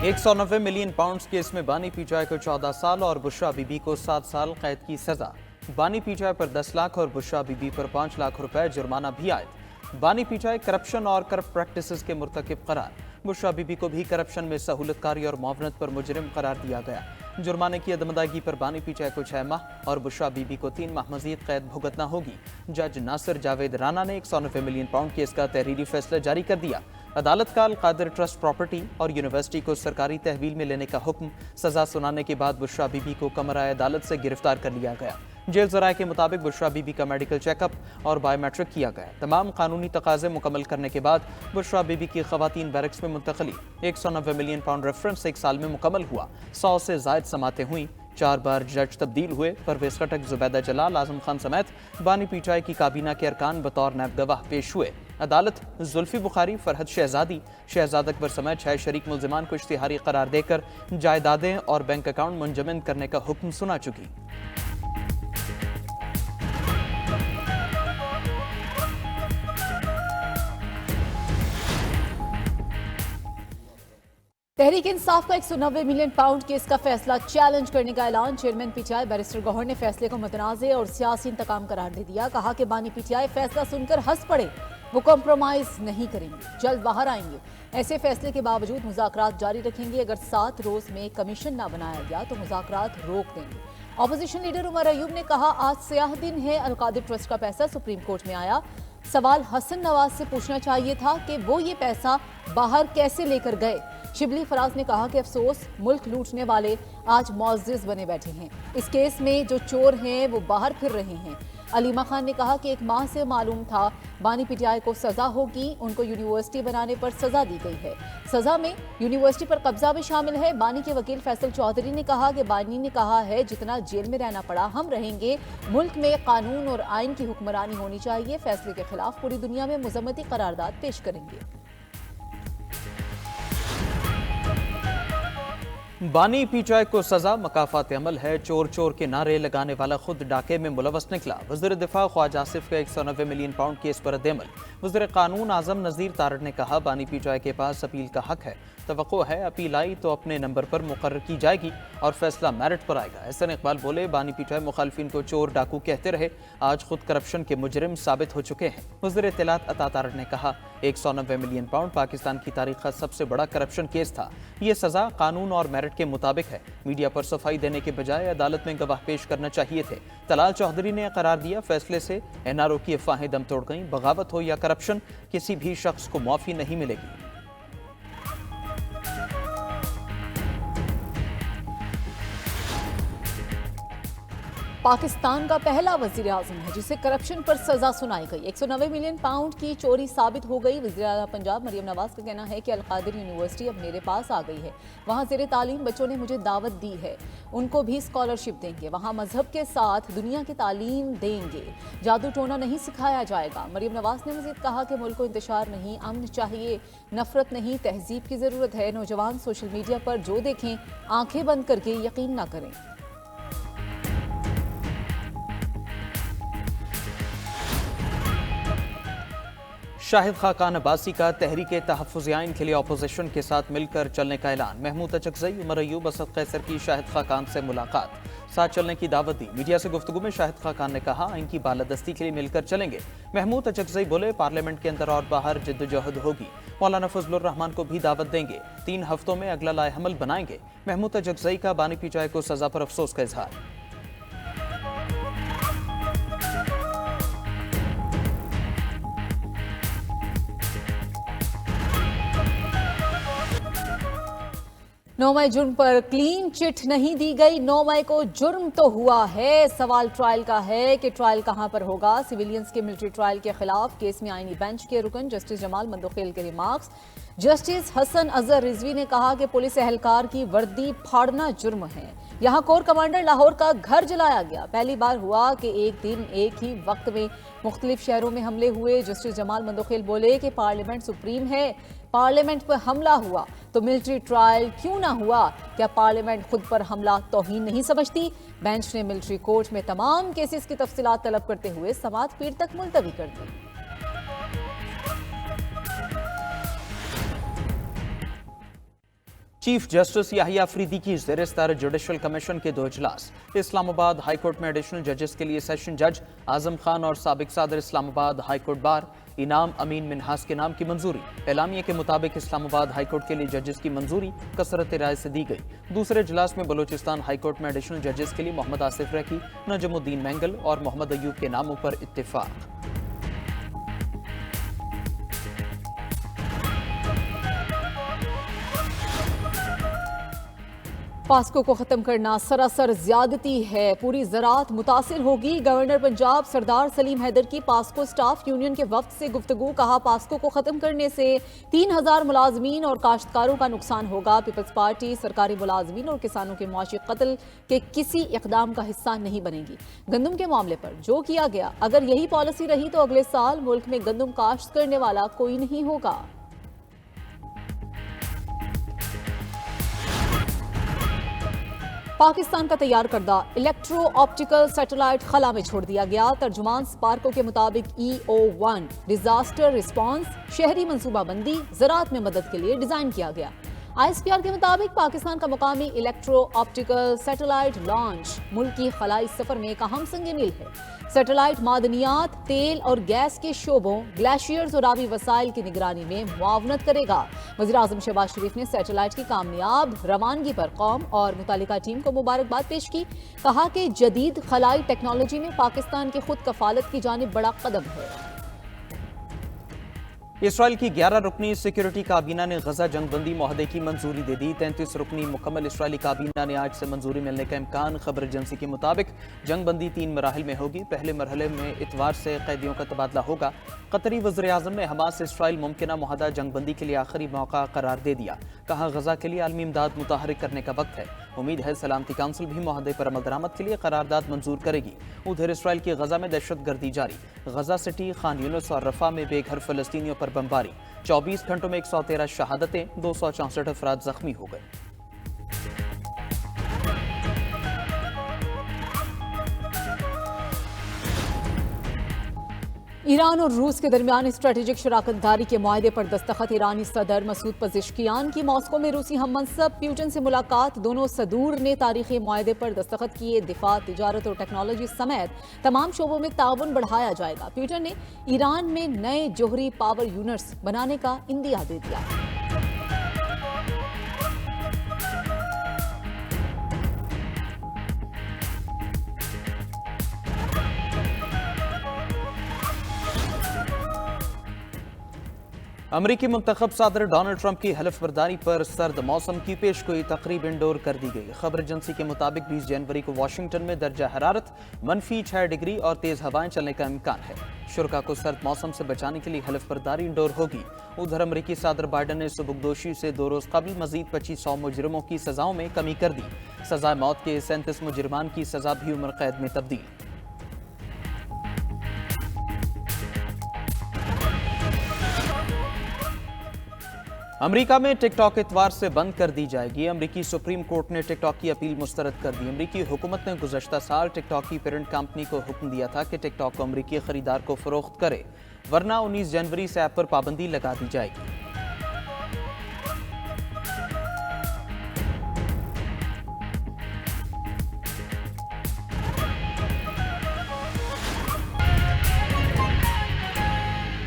190 million pounds case में बानी PTI को 14 साल और बुशरा बीबी को 7 साल कैद की सजा। बानी पीटीआई पर 10 लाख और बुशरा बीबी पर 5 लाख रुपए जुर्माना भी आयद। बानी पीटीआई करप्शन और करप्ट प्रैक्टिसेस के मुर्तकिब करार। बुशरा बीबी को भी करप्शन में सहूलतकारी और मुआवनत पर मुजरिम करार दिया गया। जुर्माने की अदम अदायगी पर बानी पीटीआई को 6 माह और बुशरा बीबी को 3 माह मजीद कैद भुगतना होगी। जज नासिर जावेद राना ने 190 मिलियन पाउंड केस का तहरीरी फैसला जारी कर दिया। अदालत का अल-कादिर ट्रस्ट प्रॉपर्टी और यूनिवर्सिटी को सरकारी तहवील में लेने का हुक्म। सजा सुनाने के बाद बुशरा बीबी को कमरा अदालत से गिरफ्तार कर लिया गया। जेल ज़राए के मुताबिक बुशरा बीबी का मेडिकल चेकअप और बायोमेट्रिक किया गया। तमाम कानूनी तकाजे मुकम्मल करने के बाद बुशरा बीबी की खवातीन बैरक्स में मुंतकली। 190 मिलियन पाउंड रेफरेंस 1 साल में मुकम्मल हुआ। 100 से ज़ायद समातें हुई। 4 बार जज तब्दील हुए। परवेज खटक, जुबैदा जलाल, आजम खान समेत बानी पीटीआई की काबीना के अरकान बतौर नायब गवाह पेश हुए। अदालत जुल्फी बुखारी, फरहद शहजादी, शहजाद अकबर समेत 6 शरीक मुल्जिमान को इश्तिहारी करार देकर जायदादें और बैंक अकाउंट मुंजमद करने का हुक्म सुना चुकी। तहरीक इंसाफ का 190 मिलियन पाउंड केस का फैसला चैलेंज करने का ऐलान। चेयरमैन पीटीआई बैरिस्टर गौहर ने फैसले को मुतनाज़े और सियासी इंतकाम करार दे दिया। कहा कि बानी पीटीआई फैसला सुनकर हंस पड़े, वो कॉम्प्रोमाइज नहीं करेंगे, जल्द बाहर आएंगे। ऐसे फैसले के बावजूद मुज़ाकरात जारी रखेंगे। अगर 7 रोज में कमीशन ना बनाया गया तो मुज़ाकरात रोक देंगे। अपोजिशन लीडर उमर अयूब ने कहा, आज स्याह दिन है। अल-कादिर ट्रस्ट का पैसा सुप्रीम कोर्ट में आया। सवाल हसन नवाज से पूछना चाहिए था कि वो ये पैसा बाहर कैसे लेकर गए। शिबली फराज ने कहा कि अफसोस, मुल्क लूटने वाले आज मुअज़्ज़िज़ बने बैठे हैं। इस केस में जो चोर हैं वो बाहर फिर रहे हैं। अलीमा खान ने कहा कि 1 माह से मालूम था बानी पीटीआई को सजा होगी। उनको यूनिवर्सिटी बनाने पर सजा दी गई है। सजा में यूनिवर्सिटी पर कब्जा भी शामिल है। बानी के वकील फैसल चौधरी ने कहा कि बानी ने कहा है जितना जेल में रहना पड़ा हम रहेंगे। मुल्क में कानून और आइन की हुक्मरानी होनी चाहिए। फैसले के खिलाफ पूरी दुनिया में मुज़म्मती करारदाद पेश करेंगे। बानी पीटीआई को सजा मकाफात अमल है। चोर चोर के नारे लगाने वाला खुद डाके में मुलवस निकला। वज़ीर दिफा ख्वाजा आसिफ का 190 मिलियन पाउंड केस पर रद्द-ए-अमल। वज़ीर कानून आज़म नज़ीर तारड़ ने कहा, बानी पीटीआई के पास अपील का हक है। तवक्को है अपील आई तो अपने नंबर पर मुकर्रर की जाएगी और फैसला मेरिट पर आएगा। एहसन इकबाल बोले, बानी पीटीआई मुखालफिन को चोर डाकू कहते रहे, आज खुद करप्शन के मुजरिम साबित हो चुके हैं। वज़ीर इत्तलात अता तारड़ ने कहा, 190 मिलियन पाउंड पाकिस्तान की तारीख का सबसे बड़ा करप्शन केस था। ये सजा कानून और मेरिट के मुताबिक है। मीडिया पर सफाई देने के बजाय अदालत में गवाह पेश करना चाहिए थे। तलाल चौधरी ने करार दिया, फैसले से एनआरओ की अफवाहें दम तोड़ गईं। बगावत हो या करप्शन, किसी भी शख्स को माफी नहीं मिलेगी। पाकिस्तान का पहला वज़ीर आज़म है जिसे करप्शन पर सजा सुनाई गई। 190 मिलियन पाउंड की चोरी साबित हो गई। वज़ीर आला पंजाब मरियम नवाज का कहना है कि अल-कादिर यूनिवर्सिटी अब मेरे पास आ गई है। वहाँ ज़ेरे तालीम बच्चों ने मुझे दावत दी है, उनको भी स्कॉलरशिप देंगे। वहाँ मजहब के साथ दुनिया की तालीम देंगे, जादू टोना नहीं सिखाया जाएगा। मरियम नवाज ने मज़ीद कहा कि मुल्क को इंतशार नहीं, अमन चाहिए, नफरत नहीं, तहजीब की ज़रूरत है। नौजवान सोशल मीडिया पर जो देखें आंखें बंद करके यकीन ना करें। शाहिद खाकान अब्बासी का तहरीक तहफ़्फ़ुज़ आइन के लिए अपोजिशन के साथ मिलकर चलने का ऐलान। महमूद अचकज़ई, उमर अयूब, असद कैसर की शाहिद खाकान से मुलाकात, साथ चलने की दावत दी। मीडिया से गुफ्तगू में शाहिद खाकान ने कहा, आइन की बालादस्ती के लिए मिलकर चलेंगे। महमूद अचकज़ई बोले, पार्लियामेंट के अंदर और बाहर जिद्दोजहद होगी। मौलाना फजलुर रहमान को भी दावत देंगे। 3 हफ्तों में अगला लाएहमल बनाएंगे। महमूद अचकज़ई का बानी पीटीआई को सजा पर अफसोस का इजहार। नौ मई जुर्म पर क्लीन चिट नहीं दी गई। 9 मई को जुर्म तो हुआ है, सवाल ट्रायल का है कि ट्रायल कहां पर होगा। सिविलियंस के मिलिट्री ट्रायल के खिलाफ केस में आईनी बेंच के रुकन जस्टिस जमाल मंदोखेल के रिमार्क्स। जस्टिस हसन अजहर रिजवी ने कहा कि पुलिस एहलकार की वर्दी फाड़ना जुर्म है। यहाँ कोर कमांडर लाहौर का घर जलाया गया। पहली बार हुआ कि एक दिन एक ही वक्त में मुख्तलिफ शहरों में हमले हुए। जस्टिस जमाल मंदोखेल बोले कि पार्लियामेंट सुप्रीम है, पार्लियामेंट पर हमला हुआ तो मिलिट्री ट्रायल क्यों ना हुआ? क्या पार्लियामेंट खुद पर हमला तौहीन नहीं समझती? बेंच ने मिलिट्री कोर्ट में तमाम केसेस की तफसीलात तलब करते हुए समाअत पीर तक मुलतवी कर दी। चीफ जस्टिस याहिया अफरीदी की ज़ेर सदारत जुडिशल कमीशन के 2 इजलास। इस्लामाबाद हाई कोर्ट में एडिशनल जजेस के लिए सेशन जज आजम खान और साबिक सदर इस्लामाबाद हाई कोर्ट बार इनाम अमीन मिन्हास के नाम की मंजूरी। एलामिया के मुताबिक इस्लामाबाद हाई कोर्ट के लिए जजेस की मंजूरी कसरत राय से दी गई। दूसरे इजलास में बलूचिस्तान हाई कोर्ट में एडिशनल जजेस के लिए मोहम्मद आसिफ रैकी, नजमुद्दीन मैंगल और मोहम्मद अयूब के नामों पर इत्तेफाक। पास्को को खत्म करना सरासर ज्यादती है, पूरी ज़राअत मुतासिर होगी। गवर्नर पंजाब सरदार सलीम हैदर की पास्को स्टाफ यूनियन के वफ्द से गुफ्तगू। कहा, पास्को को खत्म करने से 3000 मुलाजमीन और काश्तकारों का नुकसान होगा। पीपल्स पार्टी सरकारी मुलाजमीन और किसानों के मुआशी कत्ल के किसी इकदाम का हिस्सा नहीं बनेगी। गंदम के मामले पर जो किया गया, अगर यही पॉलिसी रही तो अगले साल मुल्क में गंदम काश्त करने वाला कोई नहीं होगा। पाकिस्तान का तैयार करदा इलेक्ट्रो ऑप्टिकल सैटेलाइट खला में छोड़ दिया गया। तर्जुमान स्पार्को के मुताबिक EO1 डिजास्टर रिस्पांस शहरी मंसूबाबंदी ज़राअत में मदद के लिए डिजाइन किया गया। ISPR के मुताबिक पाकिस्तान का मुकामी इलेक्ट्रो ऑप्टिकल सैटेलाइट लॉन्च मुल्क की खलाई सफर में एक अहम संग मील है। सैटेलाइट मादनियात, तेल और गैस के शोबों, ग्लेशियर्स और आबी वसाइल की निगरानी में मुआवनत करेगा। वज़ीर-ए-आज़म शहबाज शरीफ ने सैटेलाइट की कामयाब रवानगी पर कौम और मुतालिका टीम को मुबारकबाद पेश की। कहा कि जदीद खलाई टेक्नोलॉजी में पाकिस्तान की खुद कफालत की जानिब बड़ा कदम है। इसराइल की 11 रुकनी सिक्योरिटी काबीना ने गजा जंगबंदी मुआहदे की मंजूरी दे दी। 33 रुकनी मुकम्मल इसराइली काबीना ने आज से मंजूरी मिलने का इम्कान। खबर एजेंसी के मुताबिक जंगबंदी 3 मराहिल में होगी। पहले मरहले में इतवार से कैदियों का तबादला होगा। कतरी वज़ीर-ए-आज़म ने हमास इसराइल मुमकिना मुआहदा जंगबंदी के लिए आखिरी मौका करार दे दिया। कहा, गजा के लिए आलमी इमदाद मुतहर्रिक करने का वक्त है। उम्मीद है सलामती काउंसिल भी मुआहदे पर अमल दरामद के लिए करारदाद मंजूर करेगी। उधर इसराइल की गजा में दहशत गर्दी जारी। गजा सिटी, खान यूनिस और रफा में बेघर फलस्तीनियों पर बमबारी। 24 घंटों में 113 शहादतें, 264 अफराद जख्मी हो गए। ईरान और रूस के दरमियान स्ट्रेटेजिक शराकतदारी के मुआहदे पर दस्तखत। ईरानी सदर मसूद पज़ेश्कियान की मॉस्को में रूसी हम मनसब प्यूटन से मुलाकात। दोनों सदूर ने तारीखी मुआहदे पर दस्तखत किए। दिफा, तिजारत और टेक्नोलॉजी समेत तमाम शोबों में ताउन बढ़ाया जाएगा। प्यूटन ने ईरान में नए जोहरी पावर यूनिट्स बनाने का इंदिया दे दिया। अमरीकी मुंतखब सदर डोनाल्ड ट्रंप की हलफ बर्दारी पर सर्द मौसम की पेशगोई तकरीब इंडोर कर दी गई। खबर एजेंसी के मुताबिक 20 जनवरी को वाशिंगटन में दर्जा हरारत -6 डिग्री और तेज हवाएं चलने का इम्कान है। शुरा को सर्द मौसम से बचाने के लिए हलफ बर्दारी इंडोर होगी। उधर अमरीकी सदर बाइडन ने सुबुकदोशी से 2 रोज कबल मजीद 2500 मुजरिमों की सजाओं में कमी कर दी। सजा मौत के 37 मुजरिमान की सजा भी उम्र कैद में तब्दील। अमेरिका में टिकटॉक इतवार से बंद कर दी जाएगी। अमेरिकी सुप्रीम कोर्ट ने टिकटॉक की अपील मुस्तरद कर दी। अमेरिकी हुकूमत ने गुज़श्ता साल टिकटॉक की पेरेंट कंपनी को हुक्म दिया था कि टिकटॉक को अमेरिकी खरीदार को फरोख्त करे, वरना 19 जनवरी से ऐप पर पाबंदी लगा दी जाएगी।